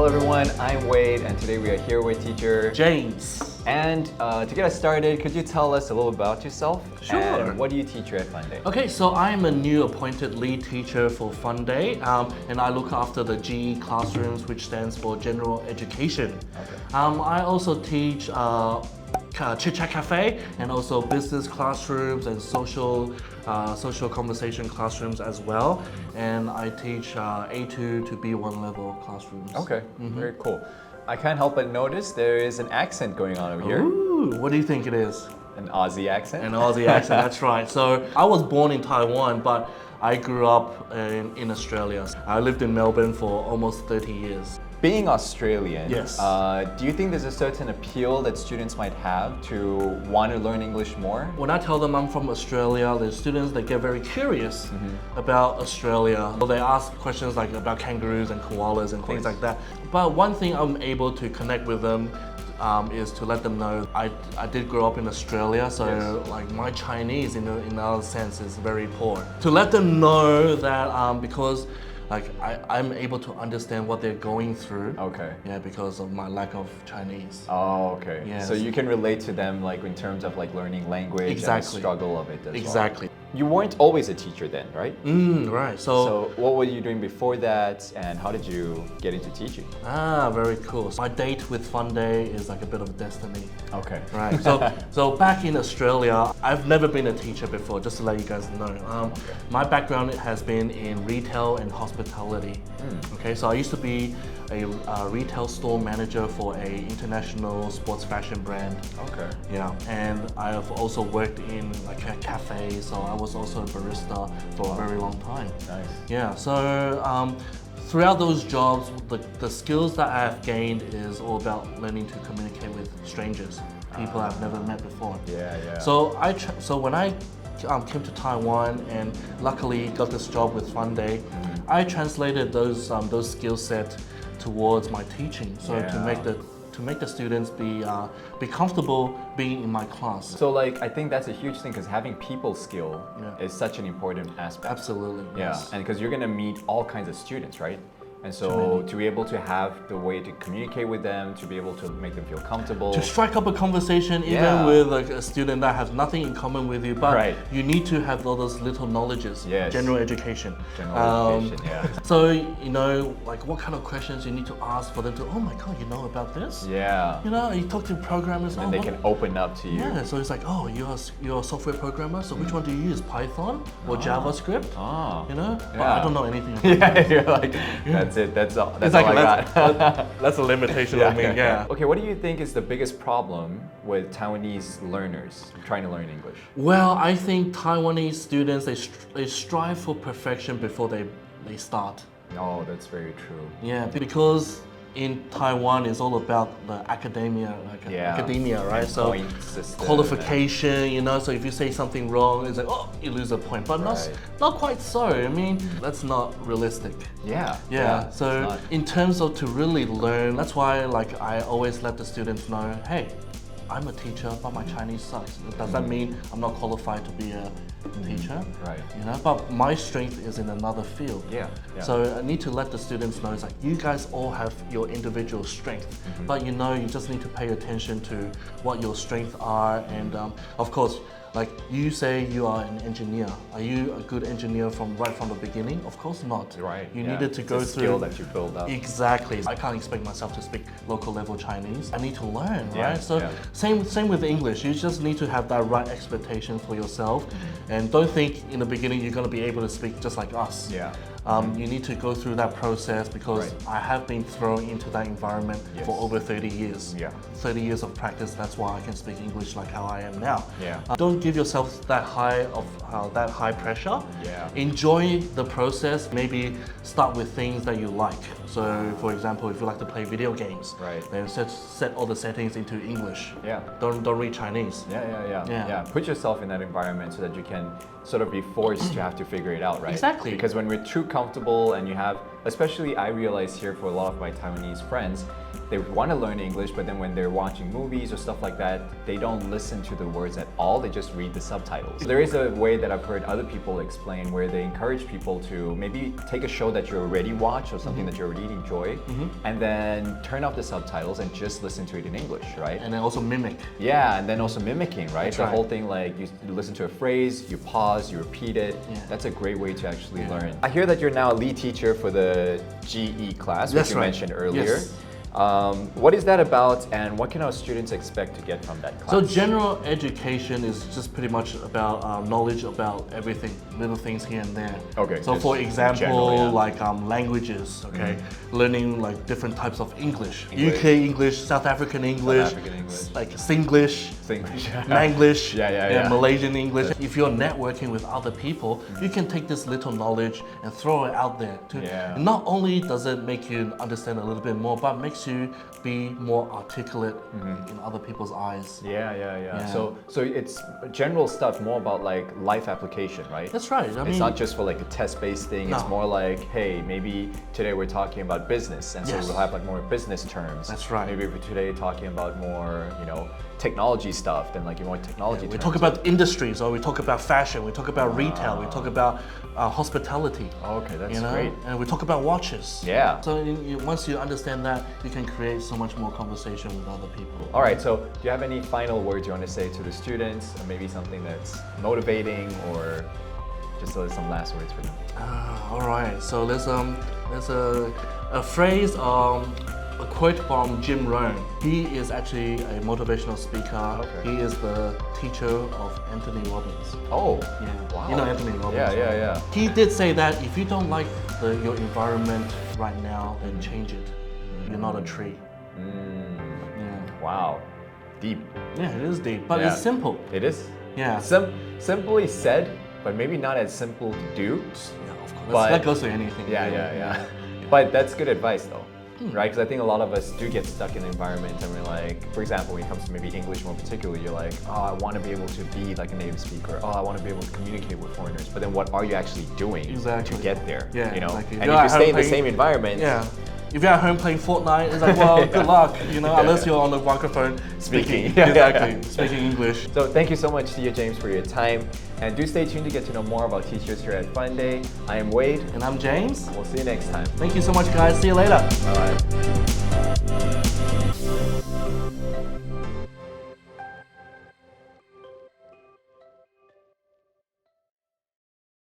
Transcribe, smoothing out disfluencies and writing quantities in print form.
Hello everyone, I'm Wade and today we are here with teacher James. And to get us started, could you tell us a little about yourself? Sure. And what do you teach here at Funday? Okay, so I'm a new appointed lead teacher for Funday, and I look after the GE classrooms, which stands for General Education. Okay. I also teach Chit Chat Cafe and also business classrooms and social conversation classrooms as well. And I teach A2 to B1 level classrooms. Okay, very cool. I can't help but notice there is an accent going on over here. Ooh, what do you think it is? An Aussie accent? An Aussie accent, that's right. So I was born in Taiwan, but I grew up in Australia. I lived in Melbourne for almost 30 years. Being Australian, Yes. Do you think there's a certain appeal that students might have to want to learn English more? When I tell them I'm from Australia, the students, they get very curious about Australia. They ask questions like about kangaroos and koalas and things like that. But one thing I'm able to connect with them is to let them know I did grow up in Australia, so like my Chinese in another sense is very poor. To let them know that because like I'm able to understand what they're going through. Okay. Yeah, because of my lack of Chinese. Oh, okay. Yes. So you can relate to them like in terms of like learning language and the struggle of it as well. Exactly. You weren't always a teacher then, right? Right. So what were you doing before that and how did you get into teaching? Very cool. My date with Funday is like a bit of destiny. Okay. Right. So back in Australia, I've never been a teacher before, just to let you guys know. My background has been in retail and hospitality. Okay, so I used to be a retail store manager for a international sports fashion brand. Okay. Yeah, and I have also worked in like a cafe, so I was also a barista for a very long time. Nice. Yeah, so throughout those jobs, the skills that I have gained is all about learning to communicate with strangers, people I've never met before. Yeah. So when I came to Taiwan and luckily got this job with Funday, I translated those skill set towards my teaching. So to make the students be comfortable being in my class. So like I think that's a huge thing because having people skill is such an important aspect. Absolutely. Yeah, Yes. and because you're gonna meet all kinds of students, right? And so to be able to have the way to communicate with them, to be able to make them feel comfortable. To strike up a conversation even with like a student that has nothing in common with you, but you need to have all those little knowledges. Yes. General education. General education, yeah. So you know, like what kind of questions you need to ask for them to, oh my god, you know about this? Yeah. You know, you talk to programmers, And they can open up to you. Yeah, so it's like, oh, you're a software programmer, so which one do you use, Python or JavaScript? You know? But I don't know anything about Yeah, you're like, that's it, that's all I got. That's a limitation of me, yeah. Okay, what do you think is the biggest problem with Taiwanese learners trying to learn English? Well, I think Taiwanese students, they strive for perfection before they start. Oh, that's very true. Yeah, because in Taiwan it's all about the academia, right? So qualification, you know, so if you say something wrong, it's like, oh, you lose a point. But not quite so. I mean, that's not realistic. Yeah. So in terms of to really learn, that's why like I always let the students know, hey, I'm a teacher, but my Chinese sucks. Does that mean I'm not qualified to be a teacher? Right. You know, but my strength is in another field. Yeah. So I need to let the students know, it's like you guys all have your individual strength, but you know, you just need to pay attention to what your strengths are, and of course, like you say you are an engineer. Are you a good engineer right from the beginning? Of course not. Right. You needed to go through skill that you build up. Exactly. I can't expect myself to speak local level Chinese. I need to learn, right? So same with English. You just need to have that right expectation for yourself, and don't think in the beginning you're going to be able to speak just like us. You need to go through that process because I have been thrown into that environment for over 30 years. 30 years of practice, that's why I can speak English like how I am now. Don't give yourself that high pressure. Enjoy the process. Maybe start with things that you like. So for example, if you like to play video games, then set all the settings into English. Don't read Chinese. Put yourself in that environment so that you can sort of be forced to have to figure it out, right? Exactly. Because when we're too comfortable and you have especially I realize here for a lot of my Taiwanese friends, they want to learn English, but then when they're watching movies or stuff like that, they don't listen to the words at all, they just read the subtitles. There is a way that I've heard other people explain where they encourage people to maybe take a show that you already watch or something that you already enjoy, and then turn off the subtitles and just listen to it in English, right? And then also mimic. Yeah, and then also mimicking, right? That's the right. whole thing, like you listen to a phrase, you pause, you repeat it. Yeah. That's a great way to actually learn. I hear that you're now a lead teacher for the GE class, which That's you right. mentioned earlier. Yes. What is that about, and what can our students expect to get from that class? So general education is just pretty much about knowledge about everything, little things here and there. Okay, So just for example, general, yeah. like languages, okay, learning like different types of English. English. UK English, South African English, African English. like Singlish, English. Manglish, Yeah. Malaysian English. If you're networking with other people, you can take this little knowledge and throw it out there. Yeah. Not only does it make you understand a little bit more, but makes you be more articulate in other people's eyes. Yeah. So it's general stuff, more about like life application, right? That's right. I mean, it's not just for like a test-based thing. No. It's more like, hey, maybe today we're talking about business, and so Yes. we'll have like more business terms. That's right. Maybe if today talking about more, technology stuff, then like more technology we terms. talk about industries, or we talk about fashion, we talk about retail, we talk about hospitality. Okay, that's great. And we talk about watches. Yeah. So once you understand that, you can create so much more conversation with other people. All right, so do you have any final words you want to say to the students, or maybe something that's motivating, or just some last words for them? All right. So there's a phrase, a quote from Jim Rohn. He is actually a motivational speaker. Okay. He is the teacher of Anthony Robbins. Oh, Yeah. wow. You know Anthony Robbins. Yeah. right? He did say that if you don't like your environment right now, then change it. You're not a tree. Yeah. Wow, deep. Yeah, it is deep, but Yeah. it's simple. It is. Yeah. Simply said, but maybe not as simple to do. Yeah, of course. But- That goes to anything. Yeah. really. But that's good advice though, right? Because I think a lot of us do get stuck in the environment, and we're like, for example, when it comes to maybe English more particularly, you're like, oh, I want to be able to be like a native speaker. Oh, I want to be able to communicate with foreigners. But then what are you actually doing Exactly. to get there? Yeah, You know? exactly. And You're if you at stay home in the playing- same environment, Yeah. If you're at home playing Fortnite, it's like, well, good luck, unless you're on the microphone Speaking. Exactly, speaking English. So thank you so much to you, James, for your time. And do stay tuned to get to know more about teachers here at Funday. I am Wade. And I'm James. We'll see you next time. Thank you so much, guys. See you later. Bye-bye.